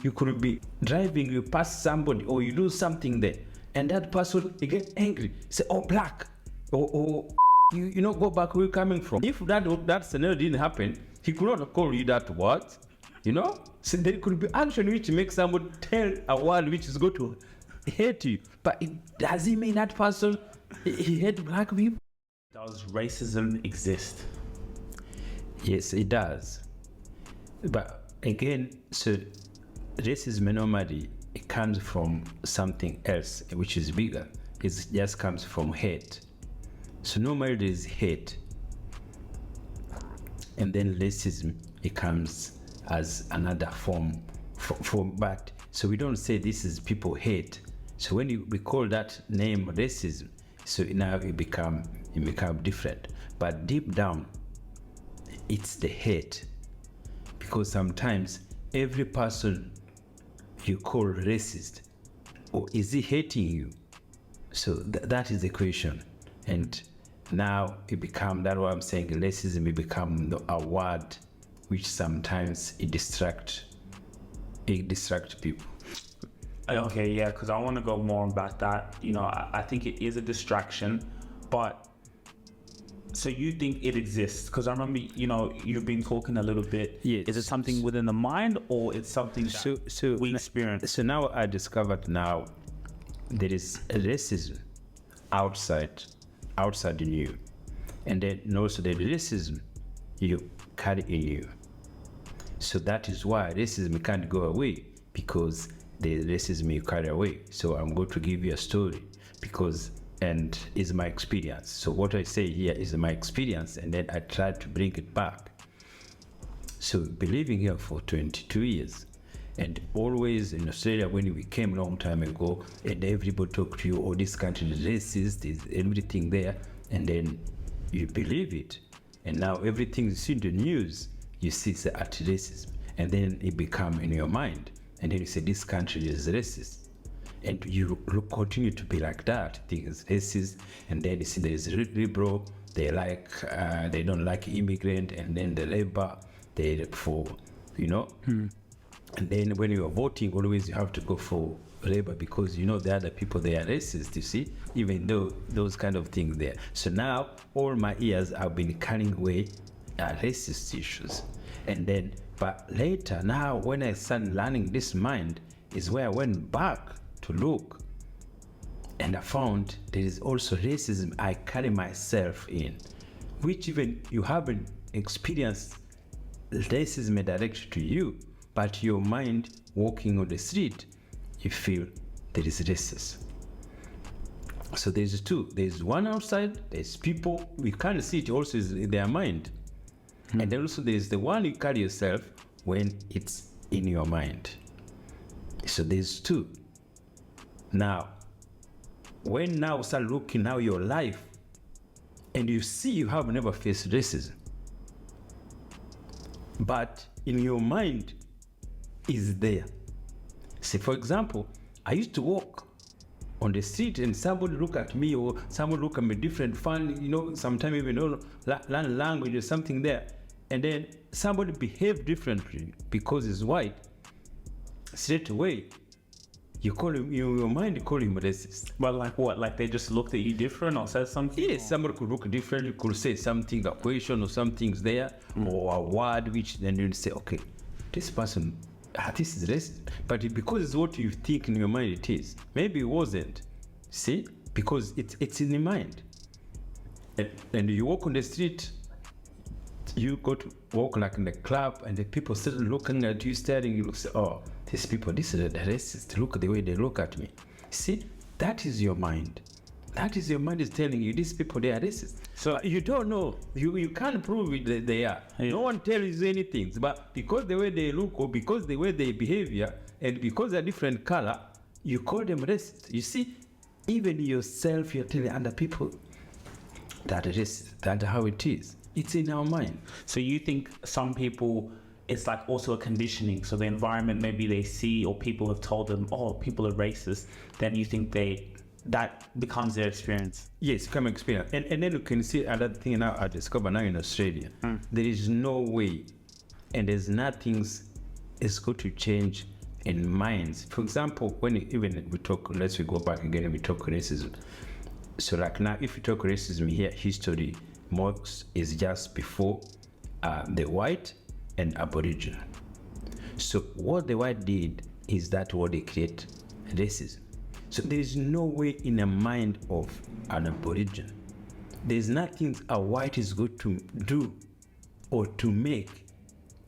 You could be driving, you pass somebody or you do something there, and that person, you get angry, say, oh, black, or you know, go back where you're coming from. If that scenario didn't happen, he could not call you that word, you know? So there could be action which makes somebody tell a word which is going to hate you. But does it mean that person, he hate black people? Does racism exist? Yes, it does. But again, so racism normally, it comes from something else which is bigger. It just comes from hate. So normally there is hate, and then racism, it comes as another form. But so we don't say this is people hate. So when we call that name racism, so now it become different. But deep down, it's the hate, because sometimes every person you call racist, or is he hating you? So that is the question. And now it become, that's what I'm saying, racism, it become a word which sometimes it distract people. Okay, yeah, because I want to go more about that. You know, I think it is a distraction, but so you think it exists? Because I remember, you know, you've been talking a little bit. Yes. Is it something within the mind, or it's something that we experience? So now I discovered now there is a racism outside in you, and then also the racism you carry in you. So that is why racism can't go away, because the racism you carry away. So I'm going to give you a story, and it's my experience. So what I say here is my experience, and then I try to bring it back. So been living here for 22 years, and always in Australia, when we came a long time ago, and everybody talked to you, oh, this country is racist, there's everything there, and then you believe it. And now everything you see in the news, you see it's anti-racism, and then it become in your mind, and then you say this country is racist, and you continue to be like that, think it's racist, and then you see there's liberal, they don't like immigrant, and then the labor, they for, you know. And then when you are voting, always you have to go for labor, because you know the other people, they are racist, you see, even though those kind of things there. So now all my years I've been carrying away racist issues, and then but later, now when I started learning this mind, is where I went back to look, and I found there is also racism I carry myself in, which even you haven't experienced racism directed to you, but your mind walking on the street, you feel there is racism. So there's two. There's one outside, there's people, we can't see it, also is in their mind. And then also there's the one you carry yourself when it's in your mind. So there's two. Now, when now start looking now your life, and you see you have never faced racism, but in your mind is there. Say, for example, I used to walk on the street and somebody look at me, or someone look at me different, fun, you know, sometimes even learn language or something there, and then somebody behave differently because he's white. Straight away, you call him, your mind, you call him racist. But like what? Like they just looked at you different or said something? Yes, somebody could look differently, could say something, a question or something's there, or a word which then you say, okay, this person, this is racist. But because it's what you think in your mind it is. Maybe it wasn't. See? Because it's in the mind. And you walk on the street, you go to walk like in the club, and the people still looking at you, staring, you look, say, oh, these people, this is the racist. Look at the way they look at me. See? That is your mind. That is your mind is telling you, these people, they are racist. So you don't know. You can't prove it that they are. Yeah. No one tells you anything. But because the way they look, or because the way they behavior, and because they're different color, you call them racist. You see, even yourself, you're telling other people that it is, that's how it is. It's in our mind. So you think some people, it's like also a conditioning. So the environment maybe they see, or people have told them, oh, people are racist. Then you think that becomes their experience. Yes, become experience. And then you can see another thing now I discover now in Australia. There is no way, and there's nothing is going to change in minds. For example, when even we talk, let's we go back again and we talk racism. So like now, if you talk racism here, history marks is just before the white and Aboriginal. So what the white did is that what they create racism. So there is no way in the mind of an Aboriginal. There's nothing a white is going to do or to make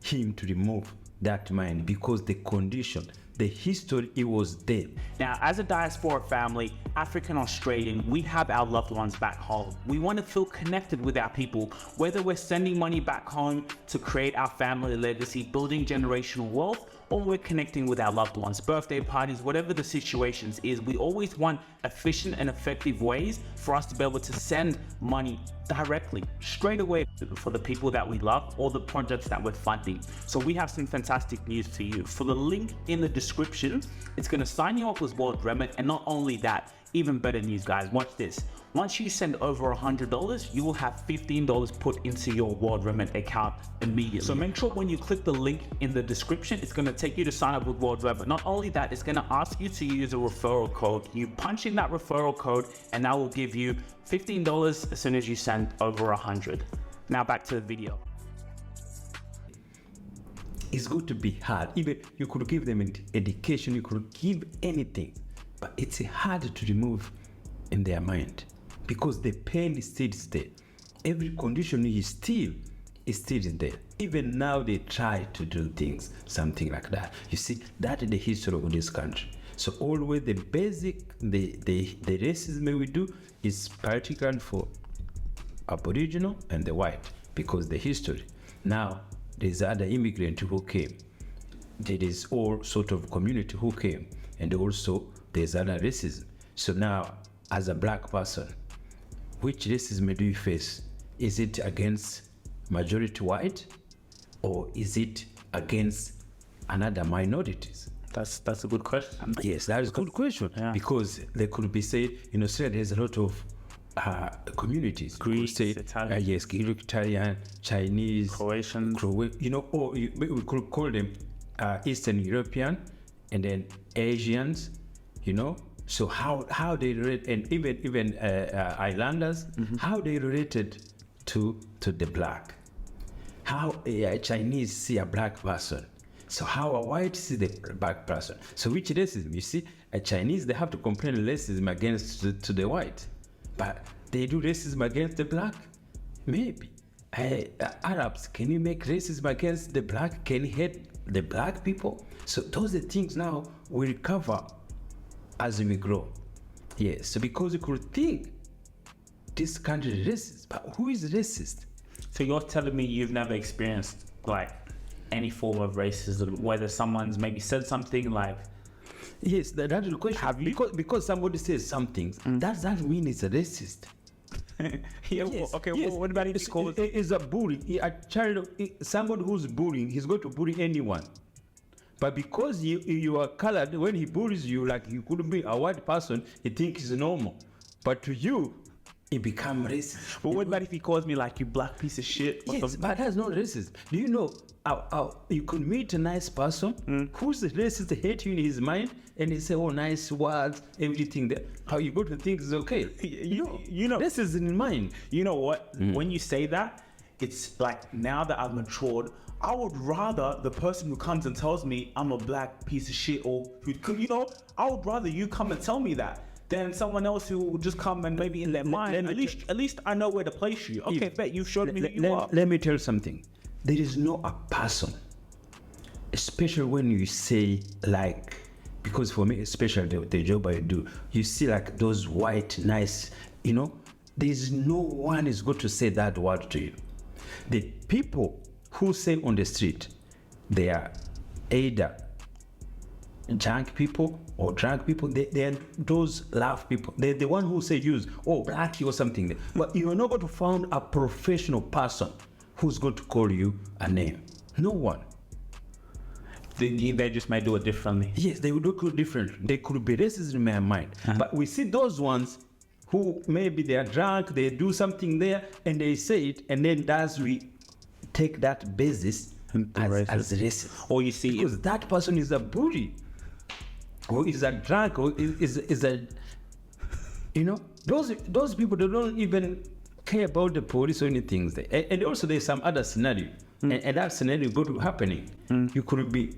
him to remove that mind, because the condition, the history, it was there. Now, as a diaspora family, African Australian, we have our loved ones back home. We want to feel connected with our people, whether we're sending money back home to create our family legacy, building generational wealth, or we're connecting with our loved ones, birthday parties, whatever the situations is. We always want efficient and effective ways for us to be able to send money directly, straight away, for the people that we love or the projects that we're funding. So we have some fantastic news for you. For the link in the description, it's going to sign you up with WorldRemit. And not only that, even better news, guys, watch this. Once you send over $100, you will have $15 put into your WorldRemit account immediately. So make sure when you click the link in the description, it's going to take you to sign up with WorldRemit. Not only that, it's going to ask you to use a referral code. You punch in that referral code and that will give you $15 as soon as you send over 100. Now back to the video. It's going to be hard. Even you could give them an education, you could give anything, but it's hard to remove in their mind, because the pain is still there. Every condition is still there. Even now they try to do things, something like that. You see, that is the history of this country. So always the basic, the racism we do is particularly for Aboriginal and the white, because the history. Now there's other immigrant who came. There is all sort of community who came, and also there's other racism. So now, as a black person, which racism do you face? Is it against majority white, or is it against another minorities? That's a good question. Yes, that is a good question. Yeah. Because they could be said in Australia there's a lot of communities. Greeks, Italian. Yes, Greek, Italian, Chinese, Croatian. You know, or we could call them Eastern European, and then Asians. You know. So how they relate, and even Islanders, how they related to the black, how a Chinese see a black person, so how a white see the black person. So which racism? You see, a Chinese, they have to complain racism against to the white, but they do racism against the black. Maybe Arabs, can you make racism against the black? Can you hate the black people? So those are things now we recover as we grow. Yes, so because you could think this country is racist, but who is racist? So you're telling me you've never experienced like any form of racism, whether someone's maybe said something like... Yes, that is the question. Have you? Because somebody says some things, does that mean it's a racist? Yeah, yes, well, okay, yes. What about if it's called... It's a bully, a child, somebody who's bullying, he's going to bully anyone. But because you are colored, when he bullies you, like you couldn't be a white person, he thinks it's normal. But to you, it becomes racist. But what about if he calls me like, you black piece of shit? Yes, but that's not racist. Do you know you could meet a nice person who's racist, hate you in his mind, and he say, oh, nice words, everything there. How you go to think is okay. You know, this is in mind. You know what? When you say that, it's like, now that I've matured, I would rather the person who comes and tells me I'm a black piece of shit, or who, you know, I would rather you come and tell me that than someone else who will just come and maybe in their mind. At least I know where to place you. Okay, bet you've showed me who you are. Let me tell you something. There is no a person, especially when you say like, because for me, especially the job I do, you see like those white, nice, you know, there is no one is going to say that word to you. The people who say on the street, they are either junk people or drunk people. They are those laugh people. They're the one who say use, oh, blackie or something. But you're not going to find a professional person who's going to call you a name. No one. They just may do it differently. Yes, they would do it differently. They could be racist in my mind. But we see those ones who maybe they are drunk, they do something there, and they say it, and then we take that basis as racist. Or you see, because that person is a bully. or is a drunk, or is a, you know, those people, they don't even care about the police or anything. And also there's some other scenario, and that scenario go to happening. You could be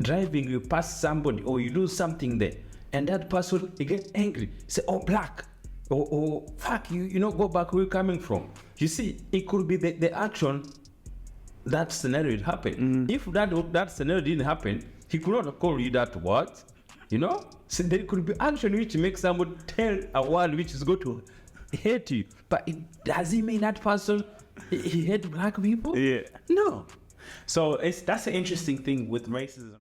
driving, you pass somebody, or you do something there, and that person, you get angry, say, oh, black, or fuck you, you know, go back where you're coming from. You see, it could be the action, that scenario would happen. If that scenario didn't happen, he could not have called you that word, you know. So there could be action which makes someone tell a word which is going to hate you, but does it mean that person he hate black people? Yeah. No. So that's an interesting thing with racism.